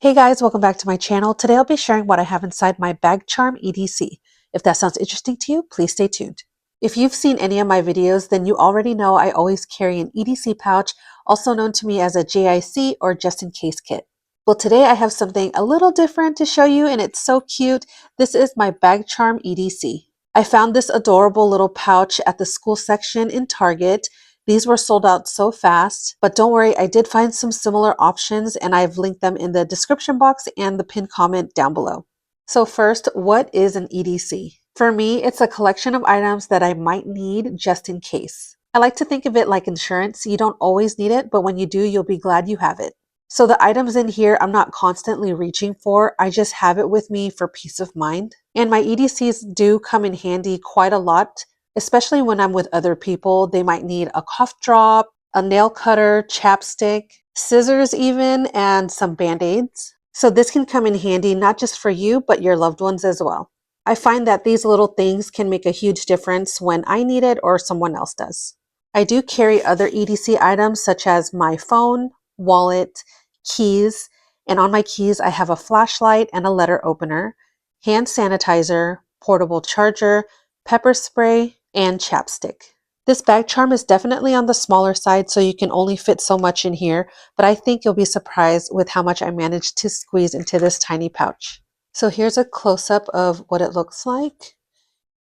Hey guys, welcome back to my channel. Today I'll be sharing what I have inside my Bag Charm EDC. If that sounds interesting to you, please stay tuned. If you've seen any of my videos, then you already know I always carry an EDC pouch, also known to me as a JIC or just in case kit. Well, today I have something a little different to show you and it's so cute. This is my Bag Charm EDC. I found this adorable little pouch at the school section in Target. These were sold out so fast, but don't worry, I did find some similar options and I've linked them in the description box and the pinned comment down below. So first, what is an EDC? For me, it's a collection of items that I might need just in case. I like to think of it like insurance. You don't always need it, but when you do, you'll be glad you have it. So the items in here, I'm not constantly reaching for. I just have it with me for peace of mind. And my EDCs do come in handy quite a lot, especially when I'm with other people. They might need a cough drop, a nail cutter, chapstick, scissors even, and some band-aids. So this can come in handy not just for you, but your loved ones as well. I find that these little things can make a huge difference when I need it or someone else does. I do carry other EDC items such as my phone, wallet, keys, and on my keys I have a flashlight and a letter opener, hand sanitizer, portable charger, pepper spray, and chapstick. This bag charm is definitely on the smaller side, so you can only fit so much in here, but I think you'll be surprised with how much I managed to squeeze into this tiny pouch. So here's a close-up of what it looks like.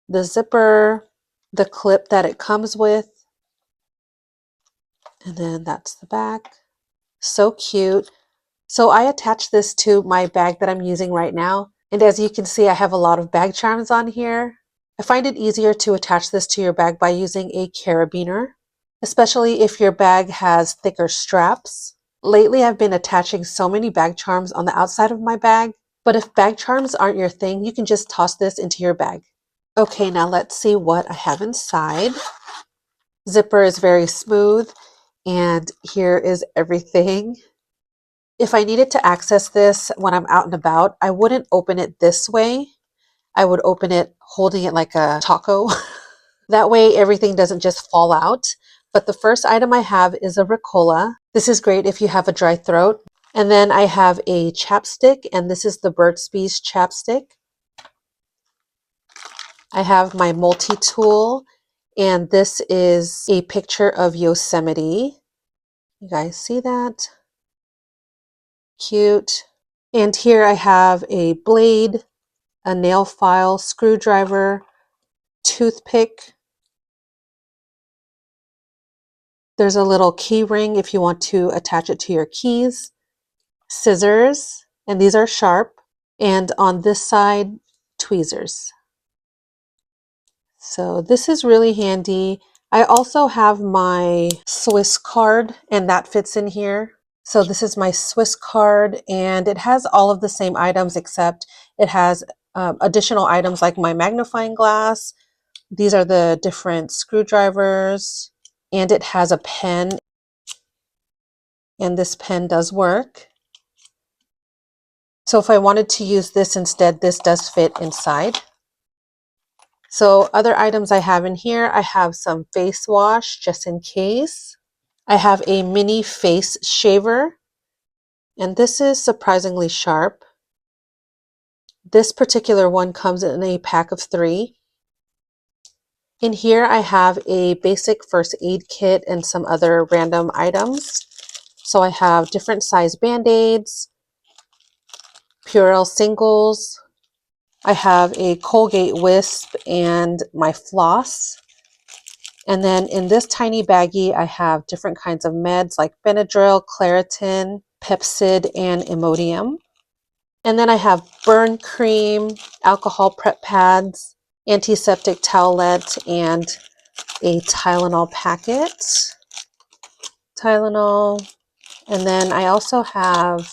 The zipper, the clip that it comes with, and then that's the back. So cute. So I attached this to my bag that I'm using right now. And as you can see, I have a lot of bag charms on here. I find it easier to attach this to your bag by using a carabiner, especially if your bag has thicker straps. Lately, I've been attaching so many bag charms on the outside of my bag, but if bag charms aren't your thing, you can just toss this into your bag. Okay, now let's see what I have inside. Zipper is very smooth, and here is everything. If I needed to access this when I'm out and about, I wouldn't open it this way. I would open it holding it like a taco. That way everything doesn't just fall out. But the first item I have is a Ricola. This is great if you have a dry throat. And then I have a chapstick, and this is the Burt's Bees chapstick. I have my multi-tool, and this is a picture of Yosemite. You guys see that? Cute. And here I have a blade, a nail file, screwdriver, toothpick. There's a little key ring if you want to attach it to your keys, scissors, and these are sharp, and on this side, tweezers. So this is really handy. I also have my Swiss card, and that fits in here. So this is my Swiss card, and it has all of the same items except it has additional items like my magnifying glass. These are the different screwdrivers, and it has a pen, and this pen does work. So if I wanted to use this instead, this does fit inside. So other items I have in here, I have some face wash just in case. I have a mini face shaver, and this is surprisingly sharp. This particular one comes in a pack of 3. In here I have a basic first aid kit and some other random items. So I have different size band-aids, Purell singles. I have a Colgate wisp and my floss. And then in this tiny baggie, I have different kinds of meds like Benadryl, Claritin, Pepcid, and Imodium. And then I have burn cream, alcohol prep pads, antiseptic towelette, and a Tylenol packet. Tylenol. And then I also have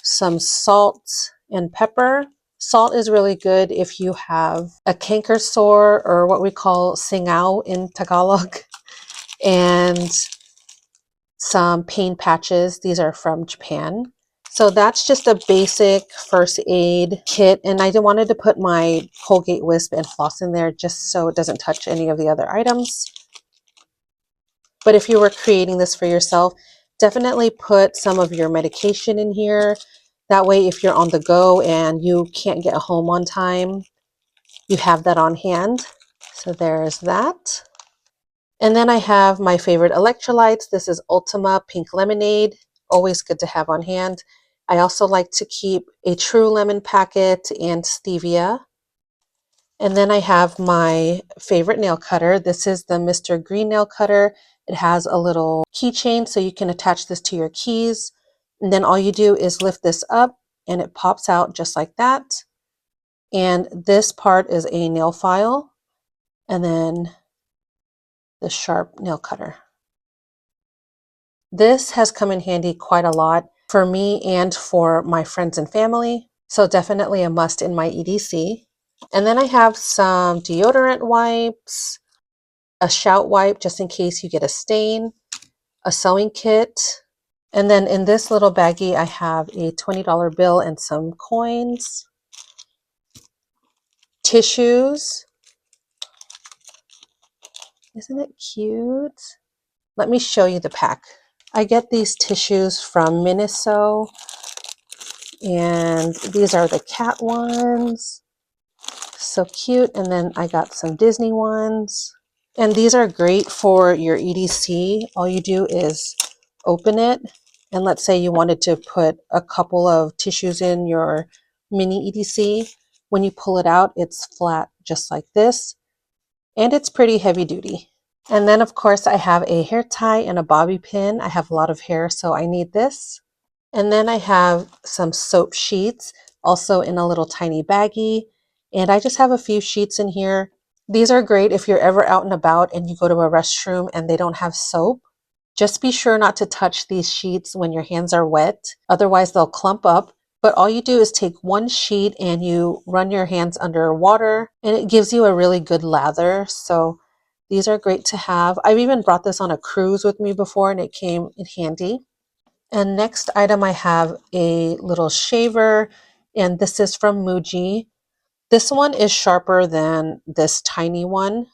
some salt and pepper. Salt is really good if you have a canker sore, or what we call singao in Tagalog, and some pain patches. These are from Japan. So that's just a basic first aid kit, and I wanted to put my Colgate wisp and floss in there just so it doesn't touch any of the other items. But if you were creating this for yourself, definitely put some of your medication in here. That way, if you're on the go and you can't get home on time, you have that on hand. So there's that. And then I have my favorite electrolytes. This is Ultima Pink Lemonade, always good to have on hand. I also like to keep a True Lemon packet and stevia. And then I have my favorite nail cutter. This is the Mr. Green nail cutter. It has a little keychain so you can attach this to your keys. And then all you do is lift this up and it pops out just like that. And this part is a nail file. And then the sharp nail cutter. This has come in handy quite a lot for me and for my friends and family. So definitely a must in my EDC. And then I have some deodorant wipes, a shout wipe just in case you get a stain, a sewing kit. And then in this little baggie, I have a $20 bill and some coins, tissues. Isn't it cute? Let me show you the pack. I get these tissues from Miniso, and these are the cat ones. So cute. And then I got some Disney ones. And these are great for your EDC. All you do is open it. And let's say you wanted to put a couple of tissues in your mini EDC. When you pull it out, it's flat just like this. And it's pretty heavy duty. And then of course I have a hair tie and a bobby pin. I have a lot of hair, so I need this. And then I have some soap sheets, also in a little tiny baggie. And I just have a few sheets in here. These are great if you're ever out and about and you go to a restroom and they don't have soap. Just be sure not to touch these sheets when your hands are wet. Otherwise they'll clump up. But all you do is take one sheet and you run your hands under water and it gives you a really good lather. So these are great to have. I've even brought this on a cruise with me before and it came in handy. And next item I have a little shaver, and this is from Muji. This one is sharper than this tiny one.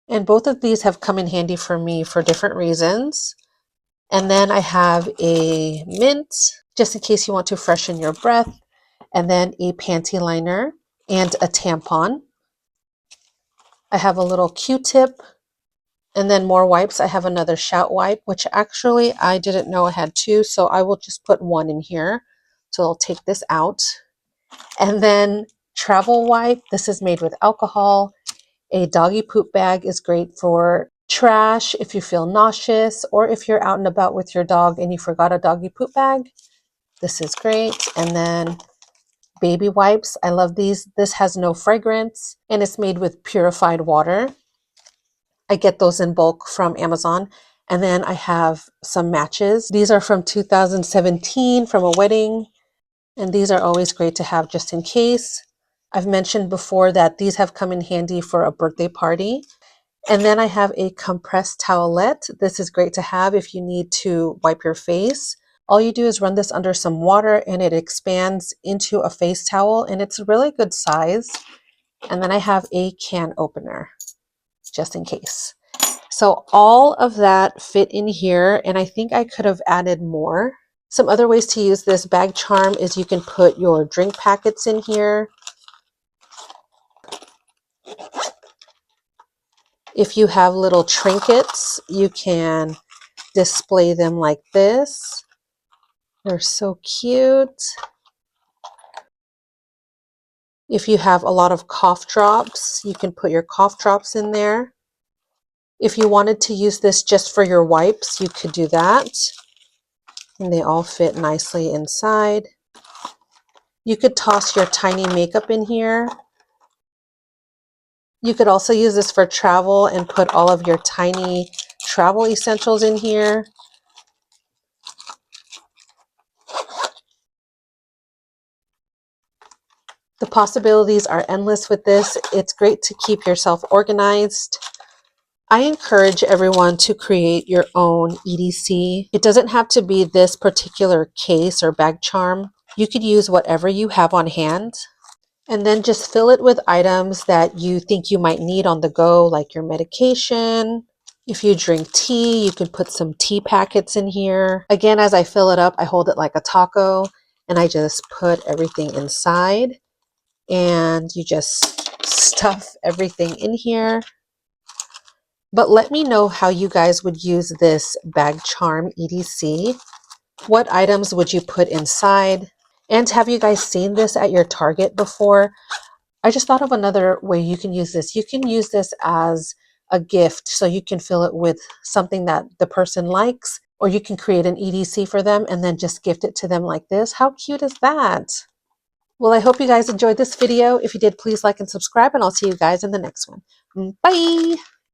And both of these have come in handy for me for different reasons. And then I have a mint, just in case you want to freshen your breath. And then a panty liner and a tampon. I have a little Q-tip. And then more wipes. I have another shout wipe, which actually I didn't know I had two, so I will just put one in here. So I'll take this out. And then travel wipe. This is made with alcohol. A doggy poop bag is great for trash if you feel nauseous, or if you're out and about with your dog and you forgot a doggy poop bag. This is great. And then baby wipes. I love these. This has no fragrance and it's made with purified water. I get those in bulk from Amazon. And then I have some matches. These are from 2017 from a wedding. And these are always great to have just in case. I've mentioned before that these have come in handy for a birthday party. And then I have a compressed towelette. This is great to have if you need to wipe your face. All you do is run this under some water and it expands into a face towel and it's a really good size. And then I have a can opener just in case. So all of that fit in here, and I think I could have added more. Some other ways to use this bag charm is you can put your drink packets in here. If you have little trinkets, you can display them like this. They're so cute. If you have a lot of cough drops, you can put your cough drops in there. If you wanted to use this just for your wipes, you could do that. And they all fit nicely inside. You could toss your tiny makeup in here. You could also use this for travel and put all of your tiny travel essentials in here. The possibilities are endless with this. It's great to keep yourself organized. I encourage everyone to create your own EDC. It doesn't have to be this particular case or bag charm. You could use whatever you have on hand and then just fill it with items that you think you might need on the go, like your medication. If you drink tea, you could put some tea packets in here. Again, as I fill it up, I hold it like a taco and I just put everything inside, and you just stuff everything in here. But let me know how you guys would use this bag charm EDC. What items would you put inside? And have you guys seen this at your Target before? I just thought of another way you can use this. You can use this as a gift, so you can fill it with something that the person likes, or you can create an EDC for them and then just gift it to them like this. How cute is that? Well, I hope you guys enjoyed this video. If you did, please like and subscribe, and I'll see you guys in the next one. Bye!